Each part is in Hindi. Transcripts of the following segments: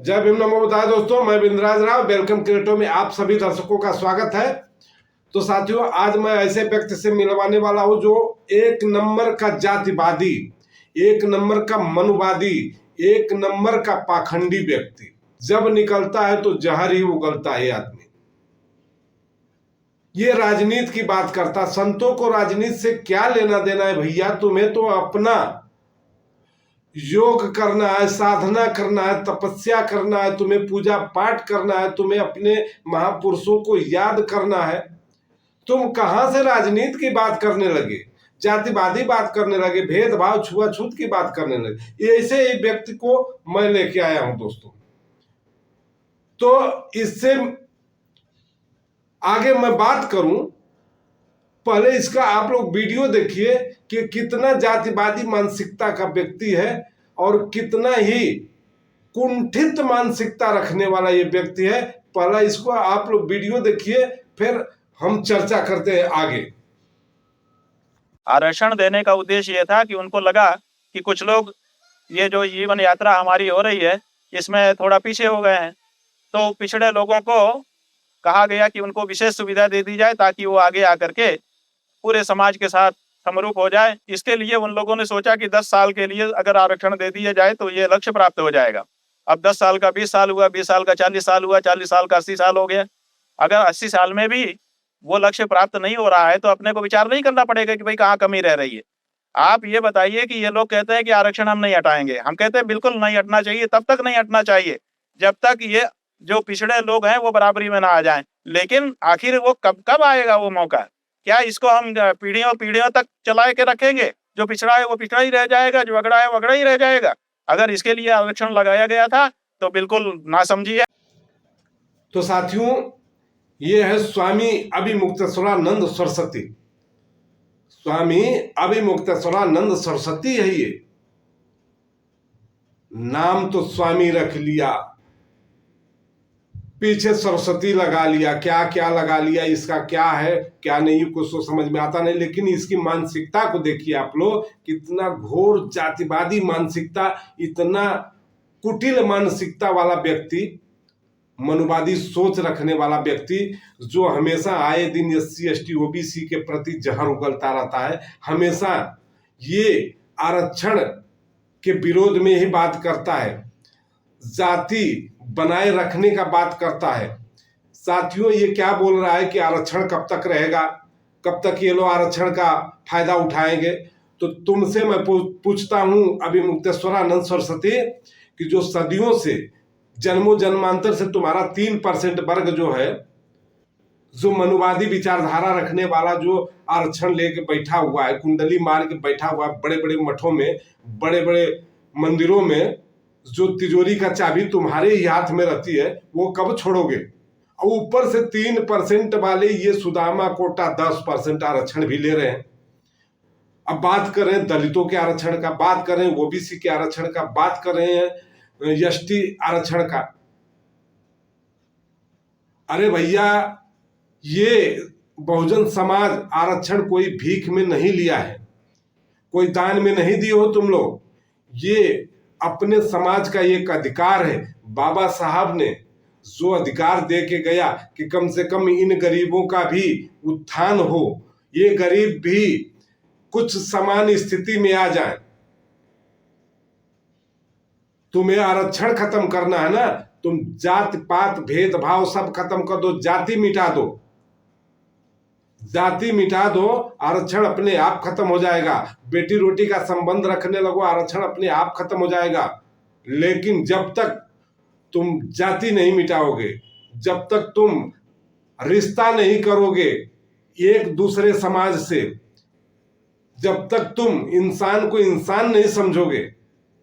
जय भीम नमो बुद्धाय दोस्तों, मैं बिंद्राज राव वेलकम क्रिएटो में आप सभी दर्शकों का स्वागत है। तो साथियों, आज मैं ऐसे व्यक्ति से मिलवाने वाला हूं जो एक नंबर का जातिवादी, एक नंबर का मनुवादी, एक नंबर का पाखंडी व्यक्ति। जब निकलता है तो जहर ही उगलता है आदमी। ये राजनीति की बात करता। संतों को राजनीति से क्या लेना देना है भैया? तुम्हें तो अपना योग करना है, साधना करना है, तपस्या करना है, तुम्हें पूजा पाठ करना है, तुम्हें अपने महापुरुषों को याद करना है। तुम कहां से राजनीति की बात करने लगे, जातिवादी बात करने लगे, भेदभाव छुआछूत की बात करने लगे। ऐसे ही व्यक्ति को मैं लेके आया हूं दोस्तों। तो इससे आगे मैं बात करूं, पहले इसका आप लोग वीडियो देखिए कि कितना जातिवादी मानसिकता का व्यक्ति है और कितना ही कुंठित मानसिकता रखने वाला ये व्यक्ति है। पहला इसको आप लोग वीडियो देखिए, फिर हम चर्चा करते हैं आगे। आरक्षण देने का उद्देश्य ये था कि उनको लगा कि कुछ लोग ये जो जीवन यात्रा हमारी हो रही है इसमें थोड़ा पीछे हो गए हैं, तो पिछड़े लोगों को कहा गया कि उनको विशेष सुविधा दे दी जाए ताकि वो आगे आकर के पूरे समाज के साथ समरूप हो जाए। इसके लिए उन लोगों ने सोचा कि 10 साल के लिए अगर आरक्षण दे दिया जाए तो ये लक्ष्य प्राप्त हो जाएगा। अब 10 साल का 20 साल हुआ, 20 साल का 40 साल हुआ, 40 साल का 80 साल हो गया। अगर 80 साल में भी वो लक्ष्य प्राप्त नहीं हो रहा है तो अपने को विचार नहीं करना पड़ेगा कि भाई कहाँ कमी रह रही है। आप ये बताइए कि ये लोग कहते हैं कि आरक्षण हम नहीं हटाएंगे। हम कहते हैं बिल्कुल नहीं हटना चाहिए, तब तक नहीं हटना चाहिए जब तक ये जो पिछड़े लोग हैं वो बराबरी में ना आ जाएं। लेकिन आखिर वो कब आएगा वो मौका? क्या इसको हम पीढ़ियों पीढ़ियों तक चला के रखेंगे? जो पिछड़ा है वो पिछड़ा ही रह जाएगा, जो अगड़ा है वो अगड़ा ही रह जाएगा। अगर इसके लिए आरक्षण लगाया गया था तो बिल्कुल ना समझिए। तो साथियों, ये है स्वामी अभिमुक्तेश्वरानंद सरस्वती। स्वामी अभिमुक्तेश्वरानंद सरस्वती है ये। नाम तो स्वामी रख लिया, पीछे सरस्वती लगा लिया, क्या क्या लगा लिया, इसका क्या है क्या नहीं कुछ तो समझ में आता नहीं। लेकिन इसकी मानसिकता को देखिए आप लोग, कितना घोर जातिवादी मानसिकता, इतना कुटिल मानसिकता वाला व्यक्ति, मनुवादी सोच रखने वाला व्यक्ति, जो हमेशा आए दिन SC ST OBC के प्रति जहर उगलता रहता है। हमेशा ये आरक्षण के विरोध में ही बात करता है, जाति बनाए रखने का बात करता है। साथियों, ये क्या बोल रहा है कि आरक्षण कब तक रहेगा, कब तक ये लोग आरक्षण का फायदा उठाएंगे? तो तुमसे मैं पूछता हूं अभिमुक्तेश्वरानंद सरस्वती कि जो सदियों से, जन्मों जन्मांतर से तुम्हारा 3% वर्ग जो है, जो मनुवादी विचारधारा रखने वाला, जो आरक्षण लेके बैठा हुआ है, कुंडली मार के बैठा हुआ है, बड़े बड़े मठों में, बड़े बड़े मंदिरों में, जो तिजोरी का चाबी तुम्हारे ही हाथ में रहती है, वो कब छोड़ोगे? और ऊपर से 3% वाले ये सुदामा कोटा 10% आरक्षण भी ले रहे हैं। अब बात करें दलितों के आरक्षण का, बात करें OBC के आरक्षण का, बात करें ST आरक्षण का। अरे भैया, ये बहुजन समाज आरक्षण कोई भीख में नहीं लिया है, कोई दान में नहीं दिए हो तुम लोग। ये अपने समाज का एक अधिकार है। बाबा साहब ने जो अधिकार दे के गया कि कम से कम इन गरीबों का भी उत्थान हो, ये गरीब भी कुछ समान स्थिति में आ जाए। तुम्हें आरक्षण खत्म करना है ना, तुम जात पात भेदभाव सब खत्म कर दो, जाति मिटा दो, जाति मिटा दो, आरक्षण अपने आप खत्म हो जाएगा। बेटी रोटी का संबंध रखने लगो, आरक्षण अपने आप खत्म हो जाएगा। लेकिन जब तक तुम जाति नहीं मिटाओगे, जब तक तुम रिश्ता नहीं करोगे एक दूसरे समाज से, जब तक तुम इंसान को इंसान नहीं समझोगे,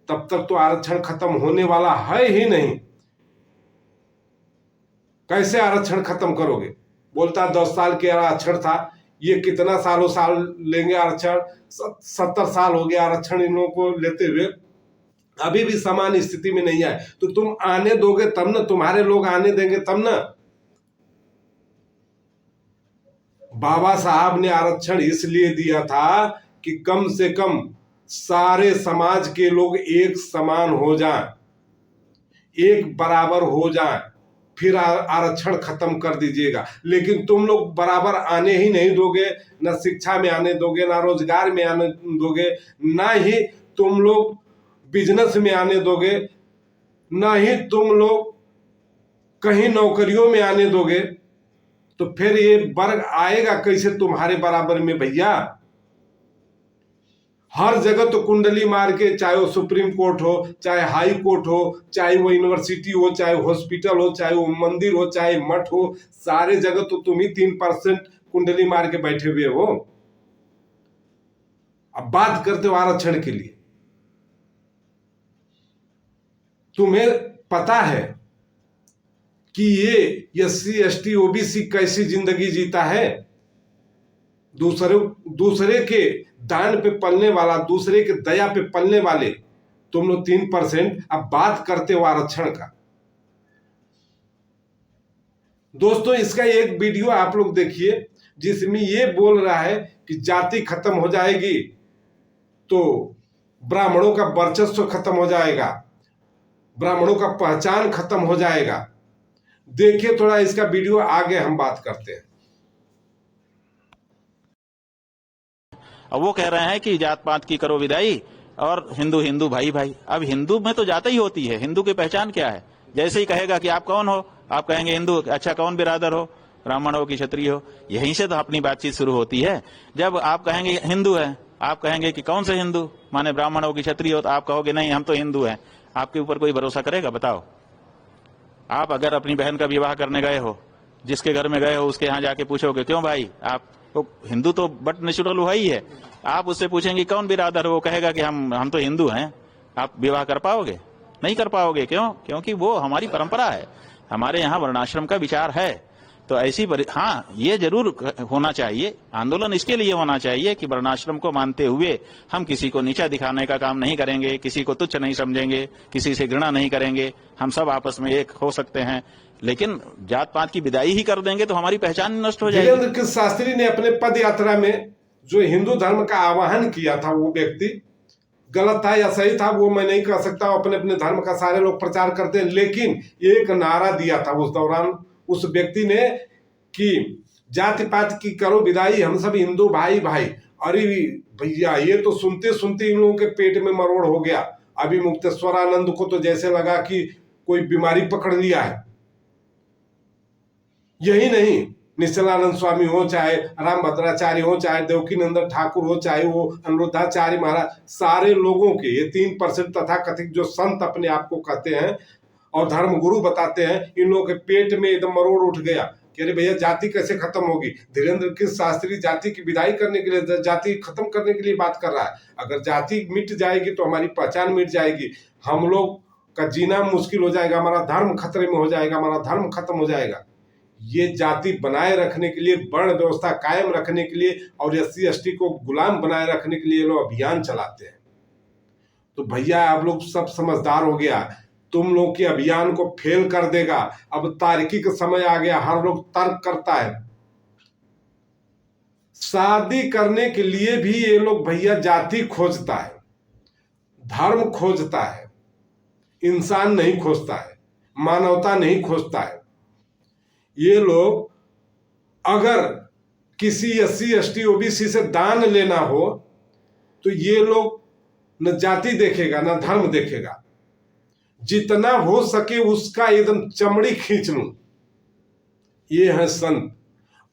तब तक तो आरक्षण खत्म होने वाला है ही नहीं। कैसे आरक्षण खत्म करोगे? बोलता 10 साल के आरक्षण था, ये कितना सालों साल लेंगे आरक्षण? 70 साल हो गया आरक्षण इन लोगों को लेते हुए, अभी भी समान स्थिति में नहीं आए। तो तुम आने दोगे तब ना, तुम्हारे लोग आने देंगे तब ना। बाबा साहब ने आरक्षण इसलिए दिया था कि कम से कम सारे समाज के लोग एक समान हो जाएं, एक बराबर हो जाए, फिर आरक्षण खत्म कर दीजिएगा। लेकिन तुम लोग बराबर आने ही नहीं दोगे, ना शिक्षा में आने दोगे, ना रोजगार में आने दोगे, ना ही तुम लोग बिजनेस में आने दोगे, ना ही तुम लोग कहीं नौकरियों में आने दोगे, तो फिर ये वर्ग आएगा कैसे तुम्हारे बराबर में भैया? हर जगह तो कुंडली मार के, चाहे वो सुप्रीम कोर्ट हो, चाहे हाई कोर्ट हो, चाहे वो यूनिवर्सिटी हो, चाहे हॉस्पिटल हो, चाहे वो मंदिर हो, चाहे मठ हो, सारे जगह तो तुम ही 3% कुंडली मार के बैठे हुए हो। अब बात करते हो आरक्षण के लिए। तुम्हें पता है कि ये SC ST OBC कैसी जिंदगी जीता है? दूसरे के दान पे पलने वाला, दूसरे के दया पे पलने वाले तुम लोग 3%। अब बात करते हो आरक्षण का। दोस्तों, इसका एक वीडियो आप लोग देखिए जिसमें ये बोल रहा है कि जाति खत्म हो जाएगी तो ब्राह्मणों का वर्चस्व खत्म हो जाएगा, ब्राह्मणों का पहचान खत्म हो जाएगा। देखिए थोड़ा इसका वीडियो, आगे हम बात करते हैं। अब वो कह रहे हैं कि जात पात की करो विदाई और हिंदू हिंदू भाई भाई। अब हिंदू में तो जात ही होती है, हिंदू की पहचान क्या है? जैसे ही कहेगा कि आप कौन हो, आप कहेंगे हिंदू। अच्छा, कौन बिरादर हो, ब्राह्मण हो कि क्षत्रिय हो? यहीं से तो अपनी बातचीत शुरू होती है। जब आप कहेंगे हिंदू है, आप कहेंगे कि कौन से हिंदू, माने ब्राह्मण हो कि क्षत्रिय हो, तो आप कहोगे नहीं हम तो हिंदू हैं। आपके ऊपर कोई भरोसा करेगा? बताओ। आप अगर अपनी बहन का विवाह करने गए हो, जिसके घर में गए हो उसके यहाँ जाके पूछोगे क्यों भाई, आप तो हिंदू तो बट नेचुरल हुआ ही है। आप उससे पूछेंगे कौन बिरादर हो, वो कहेगा कि हम तो हिंदू हैं। आप विवाह कर पाओगे? नहीं कर पाओगे। क्यों? क्योंकि वो हमारी परंपरा है, हमारे यहाँ वर्णाश्रम का विचार है। तो ऐसी हाँ, ये जरूर होना चाहिए, आंदोलन इसके लिए होना चाहिए कि वर्णाश्रम को मानते हुए हम किसी को नीचा दिखाने का काम नहीं करेंगे, किसी को तुच्छ नहीं समझेंगे, किसी से घृणा नहीं करेंगे। हम सब आपस में एक हो सकते हैं, लेकिन जात पात की विदाई ही कर देंगे तो हमारी पहचान नष्ट हो जाएगी। धीरेन्द्र कृष्ण शास्त्री ने अपने पद यात्रा में जो हिंदू धर्म का आह्वान किया था, वो व्यक्ति गलत था या सही था वो मैं नहीं कह सकता। अपने अपने धर्म का सारे लोग प्रचार करते हैं, लेकिन एक नारा दिया था उस दौरान उस व्यक्ति ने कि जाति पात की करो विदाई, हम सब हिंदू भाई भाई। अरे भैया, ये तो सुनते सुनते इन लोगों के पेट में मरोड़ हो गया। अभी मुक्तेश्वरानंद को तो जैसे लगा कि कोई बीमारी पकड़ लिया है। यही नहीं, निश्चलानंद स्वामी हो, चाहे राम भद्राचार्य हो, चाहे देवकीनंदन ठाकुर हो, चाहे वो अनुरुद्धाचार्य महाराज, सारे लोगों के ये 3% तथाकथित जो संत अपने आप को कहते हैं और धर्म गुरु बताते हैं, इन लोगों के पेट में एकदम मरोड़ उठ गया कि अरे भैया जाति कैसे खत्म होगी। धीरेन्द्र कृष्ण शास्त्री जाति की विदाई करने के लिए, जाति खत्म करने के लिए बात कर रहा है। अगर जाति मिट जाएगी तो हमारी पहचान मिट जाएगी, हम लोग का जीना मुश्किल हो जाएगा, हमारा धर्म खतरे में हो जाएगा, हमारा धर्म खत्म हो जाएगा। ये जाति बनाए रखने के लिए, वर्ण व्यवस्था कायम रखने के लिए और SC ST को गुलाम बनाए रखने के लिए लोग अभियान चलाते हैं। तो भैया आप लोग सब समझदार हो गया, तुम लोग के अभियान को फेल कर देगा। अब तार्किक समय आ गया, हर लोग तर्क करता है। शादी करने के लिए भी ये लोग भैया जाति खोजता है, धर्म खोजता है, इंसान नहीं खोजता है, मानवता नहीं खोजता है। ये लोग अगर किसी SC ST OBC से दान लेना हो तो ये लोग न जाति देखेगा न धर्म देखेगा, जितना हो सके उसका एकदम चमड़ी खींच लूं। ये है संत,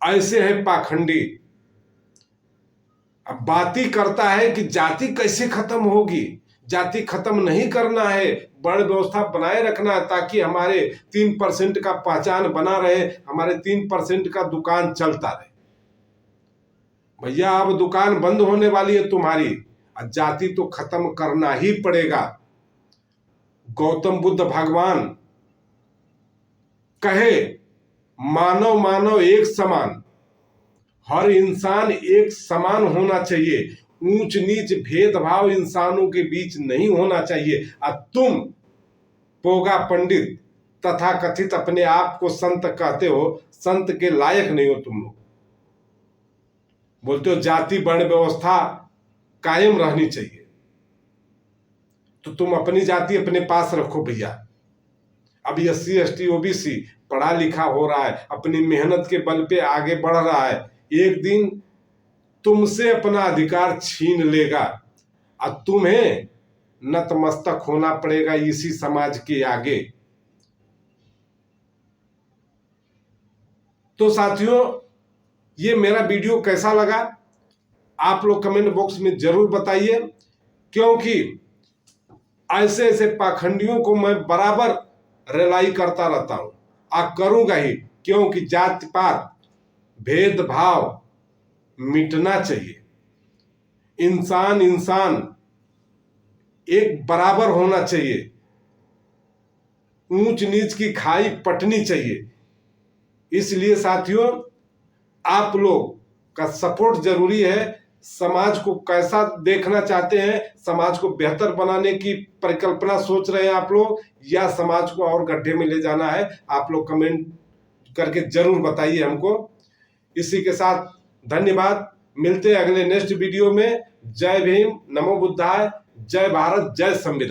ऐसे है पाखंडी। अब बात ही करता है कि जाति कैसे खत्म होगी। जाति खत्म नहीं करना है, वर्ण व्यवस्था बनाए रखना है ताकि हमारे 3% का पहचान बना रहे, हमारे 3% का दुकान चलता रहे। भैया अब दुकान बंद होने वाली है तुम्हारी, जाति तो खत्म करना ही पड़ेगा। गौतम बुद्ध भगवान कहे मानव मानव एक समान, हर इंसान एक समान होना चाहिए, ऊंच नीच भेदभाव इंसानों के बीच नहीं होना चाहिए। अब तुम पोगा पंडित तथा कथित अपने आप को संत कहते हो, संत के लायक नहीं हो तुम लोग। बोलते हो जाति वर्ण व्यवस्था कायम रहनी चाहिए, तो तुम अपनी जाति अपने पास रखो भैया। अभी SC ST OBC पढ़ा लिखा हो रहा है, अपनी मेहनत के बल पे आगे बढ़ रहा है, एक दिन तुमसे अपना अधिकार छीन लेगा और तुम्हें नतमस्तक होना पड़ेगा इसी समाज के आगे। तो साथियों, ये मेरा वीडियो कैसा लगा आप लोग कमेंट बॉक्स में जरूर बताइए, क्योंकि ऐसे ऐसे पाखंडियों को मैं बराबर रिलाई करता रहता हूं और करूंगा ही, क्योंकि जाति पात भेदभाव मिटना चाहिए। इंसान एक बराबर होना चाहिए, ऊंच नीच की खाई पटनी चाहिए। इसलिए साथियों, आप लोग का सपोर्ट जरूरी है। समाज को कैसा देखना चाहते हैं, समाज को बेहतर बनाने की परिकल्पना सोच रहे हैं आप लोग, या समाज को और गड्ढे में ले जाना है, आप लोग कमेंट करके जरूर बताइए हमको। इसी के साथ धन्यवाद, मिलते हैं अगले नेक्स्ट वीडियो में। जय भीम, नमो बुद्धाय, जय भारत, जय संविधान।